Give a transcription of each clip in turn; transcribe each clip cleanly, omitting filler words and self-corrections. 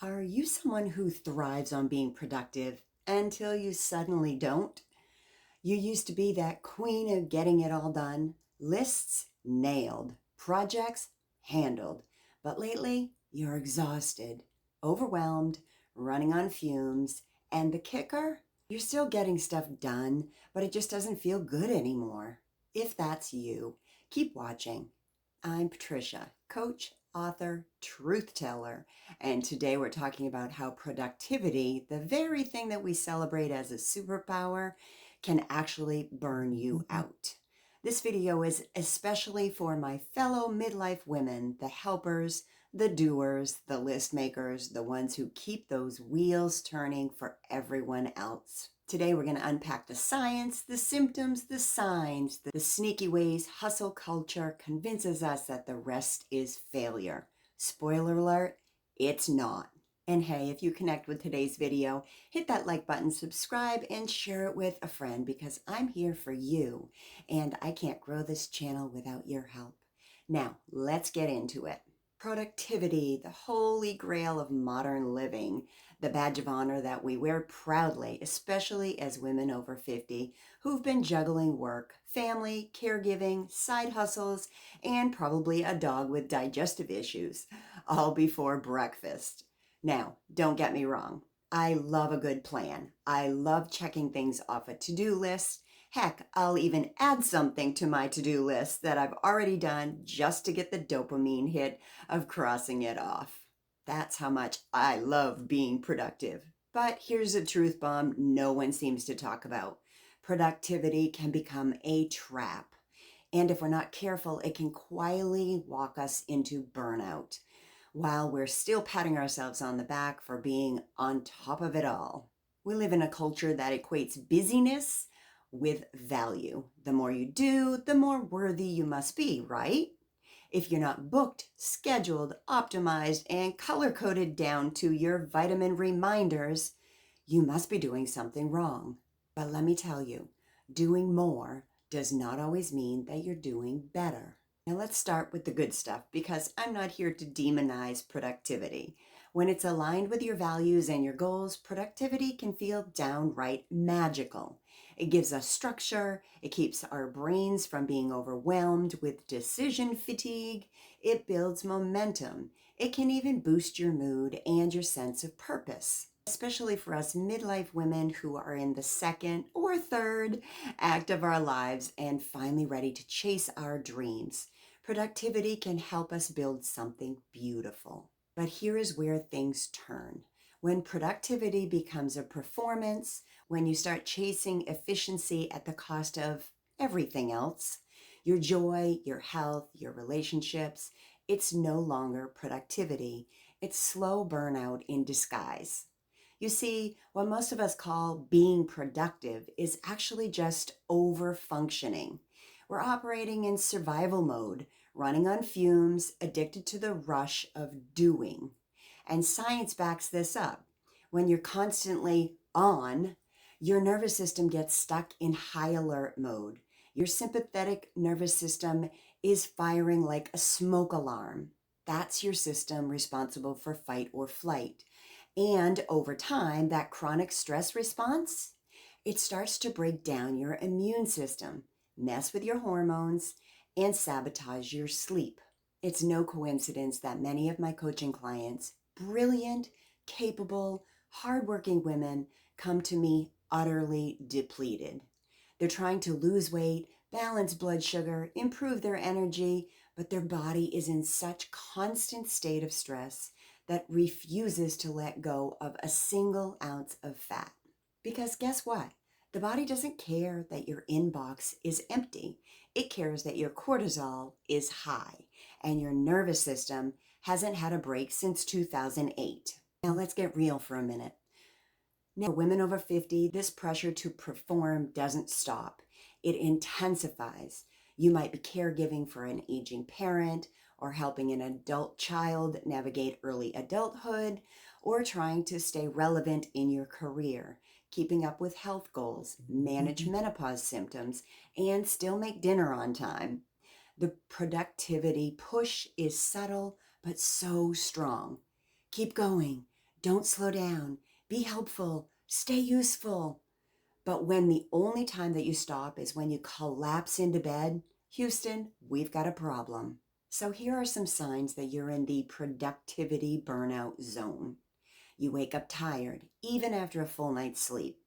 Are you someone who thrives on being productive until you suddenly don't? You used to be that queen of getting it all done, lists nailed, projects handled. But lately, you're exhausted, overwhelmed, running on fumes, and the kicker? You're still getting stuff done, but it just doesn't feel good anymore. If that's you, keep watching. I'm Patricia, coach, author, truth teller, and today we're talking about how productivity, the very thing that we celebrate as a superpower, can actually burn you out. This video is especially for my fellow midlife women, the helpers, the doers, the list makers, the ones who keep those wheels turning for everyone else. Today, we're going to unpack the science, the symptoms, the signs, the sneaky ways hustle culture convinces us that the rest is failure. Spoiler alert, it's not. And hey, if you connect with today's video, hit that like button, subscribe, and share it with a friend because I'm here for you, and I can't grow this channel without your help. Now, let's get into it. Productivity, the holy grail of modern living, the badge of honor that we wear proudly, especially as women over 50 who've been juggling work, family, caregiving, side hustles, and probably a dog with digestive issues, all before breakfast. Now, don't get me wrong. I love a good plan. I love checking things off a to-do list. Heck, I'll even add something to my to-do list that I've already done just to get the dopamine hit of crossing it off. That's how much I love being productive. But here's a truth bomb no one seems to talk about. Productivity can become a trap. And if we're not careful, it can quietly walk us into burnout while we're still patting ourselves on the back for being on top of it all. We live in a culture that equates busyness with value. The more you do, the more worthy you must be, right? If you're not booked, scheduled, optimized, and color-coded down to your vitamin reminders, you must be doing something wrong. But let me tell you, doing more does not always mean that you're doing better. Now let's start with the good stuff because I'm not here to demonize productivity. When it's aligned with your values and your goals, productivity can feel downright magical. It gives us structure, it keeps our brains from being overwhelmed with decision fatigue, it builds momentum, it can even boost your mood and your sense of purpose. Especially for us midlife women who are in the second or third act of our lives and finally ready to chase our dreams. Productivity can help us build something beautiful. But here is where things turn. When productivity becomes a performance, when you start chasing efficiency at the cost of everything else, your joy, your health, your relationships, it's no longer productivity. It's slow burnout in disguise. You see, what most of us call being productive is actually just over-functioning. We're operating in survival mode, running on fumes, addicted to the rush of doing. And science backs this up. When you're constantly on, your nervous system gets stuck in high alert mode. Your sympathetic nervous system is firing like a smoke alarm. That's your system responsible for fight or flight. And over time, that chronic stress response, it starts to break down your immune system, mess with your hormones, and sabotage your sleep. It's no coincidence that many of my coaching clients, brilliant, capable, hardworking women, come to me utterly depleted. They're trying to lose weight, balance blood sugar, improve their energy, but their body is in such constant state of stress that refuses to let go of a single ounce of fat. Because guess what? The body doesn't care that your inbox is empty. It cares that your cortisol is high and your nervous system hasn't had a break since 2008. Now let's get real for a minute. Now, for women over 50, this pressure to perform doesn't stop. It intensifies. You might be caregiving for an aging parent, or helping an adult child navigate early adulthood, or trying to stay relevant in your career, keeping up with health goals, manage menopause symptoms, and still make dinner on time. The productivity push is subtle, but so strong. Keep going. Don't slow down. Be helpful. Stay useful. But when the only time that you stop is when you collapse into bed, Houston, we've got a problem. So here are some signs that you're in the productivity burnout zone. You wake up tired, even after a full night's sleep.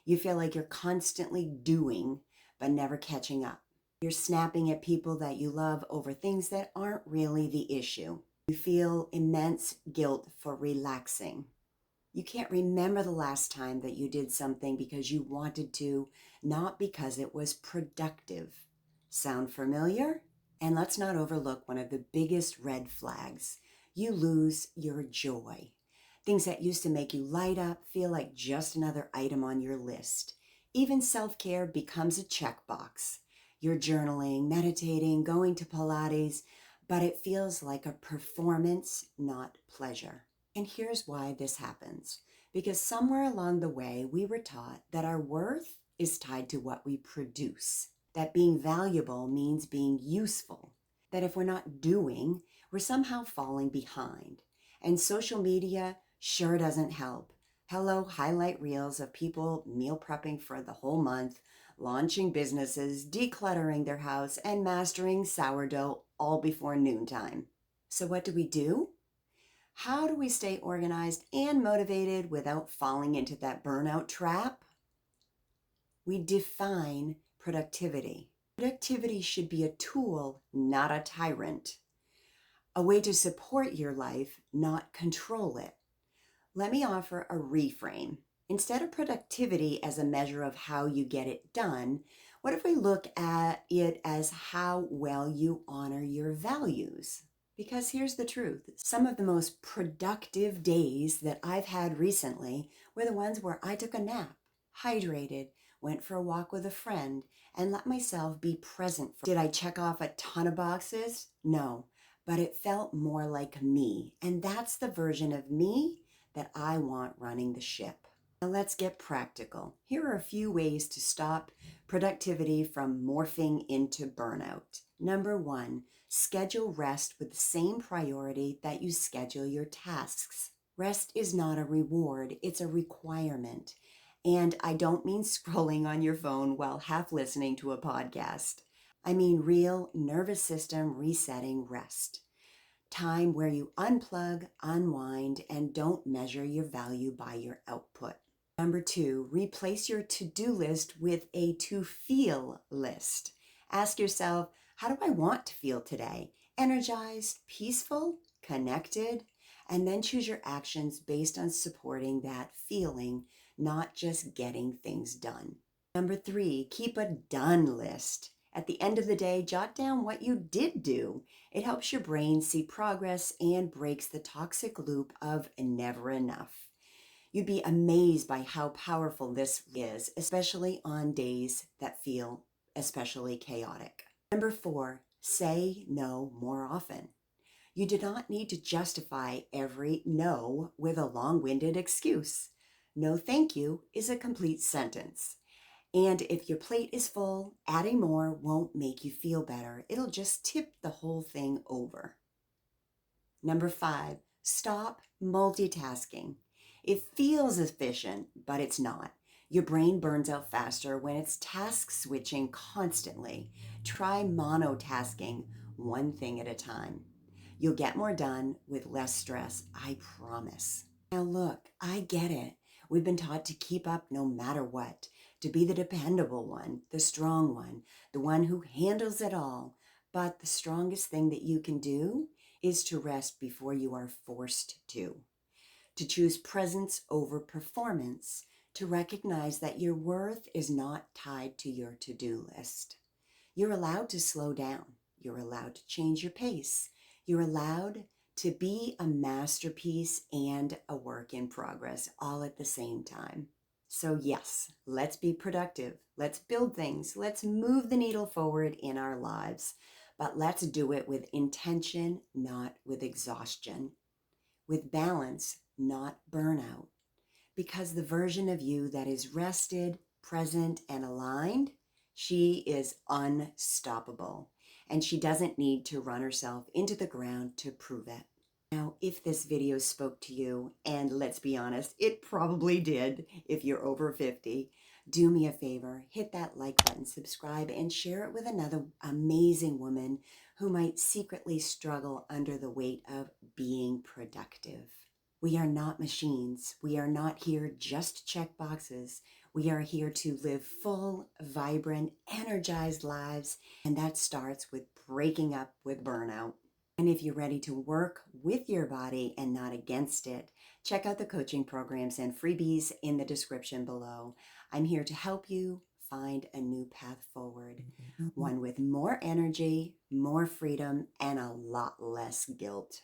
You feel like you're constantly doing, but never catching up. You're snapping at people that you love over things that aren't really the issue. You feel immense guilt for relaxing. You can't remember the last time that you did something because you wanted to, not because it was productive. Sound familiar? And let's not overlook one of the biggest red flags. You lose your joy. Things that used to make you light up feel like just another item on your list. Even self-care becomes a checkbox. You're journaling, meditating, going to Pilates, but it feels like a performance, not pleasure. And here's why this happens. Because somewhere along the way, we were taught that our worth is tied to what we produce, that being valuable means being useful, that if we're not doing, we're somehow falling behind. And social media sure doesn't help. Hello, highlight reels of people meal prepping for the whole month, launching businesses, decluttering their house, and mastering sourdough all before noontime. So what do? How do we stay organized and motivated without falling into that burnout trap? We define productivity. Productivity should be a tool, not a tyrant. A way to support your life, not control it. Let me offer a reframe. Instead of productivity as a measure of how you get it done, what if we look at it as how well you honor your values? Because here's the truth. Some of the most productive days that I've had recently were the ones where I took a nap, hydrated, went for a walk with a friend, and let myself be present. Did I check off a ton of boxes? No, but it felt more like me. And that's the version of me that I want running the ship. Now let's get practical. Here are a few ways to stop productivity from morphing into burnout. Number 1, schedule rest with the same priority that you schedule your tasks. Rest is not a reward, it's a requirement. And I don't mean scrolling on your phone while half listening to a podcast. I mean real nervous system resetting rest. Time where you unplug, unwind, and don't measure your value by your output. Number 2, replace your to-do list with a to-feel list. Ask yourself, how do I want to feel today? Energized, peaceful, connected? And then choose your actions based on supporting that feeling, not just getting things done. Number 3, keep a done list. At the end of the day, jot down what you did do. It helps your brain see progress and breaks the toxic loop of never enough. You'd be amazed by how powerful this is, especially on days that feel especially chaotic. Number 4, say no more often. You do not need to justify every no with a long-winded excuse. No thank you is a complete sentence. And if your plate is full, adding more won't make you feel better. It'll just tip the whole thing over. Number 5, stop multitasking. It feels efficient, but it's not. Your brain burns out faster when it's task switching constantly. Try monotasking, one thing at a time. You'll get more done with less stress, I promise. Now look, I get it. We've been taught to keep up no matter what, to be the dependable one, the strong one, the one who handles it all. But the strongest thing that you can do is to rest before you are forced to choose presence over performance, to recognize that your worth is not tied to your to-do list. You're allowed to slow down. You're allowed to change your pace. You're allowed to be a masterpiece and a work in progress all at the same time. So yes, let's be productive. Let's build things. Let's move the needle forward in our lives. But let's do it with intention, not with exhaustion. With balance, not burnout. Because the version of you that is rested, present, and aligned, she is unstoppable. And she doesn't need to run herself into the ground to prove it. Now, if this video spoke to you, and let's be honest, it probably did if you're over 50, do me a favor, hit that like button, subscribe, and share it with another amazing woman who might secretly struggle under the weight of being productive. We are not machines. We are not here just to check boxes. We are here to live full, vibrant, energized lives, and that starts with breaking up with burnout. And if you're ready to work with your body and not against it, check out the coaching programs and freebies in the description below. I'm here to help you find a new path forward, one with more energy, more freedom, and a lot less guilt.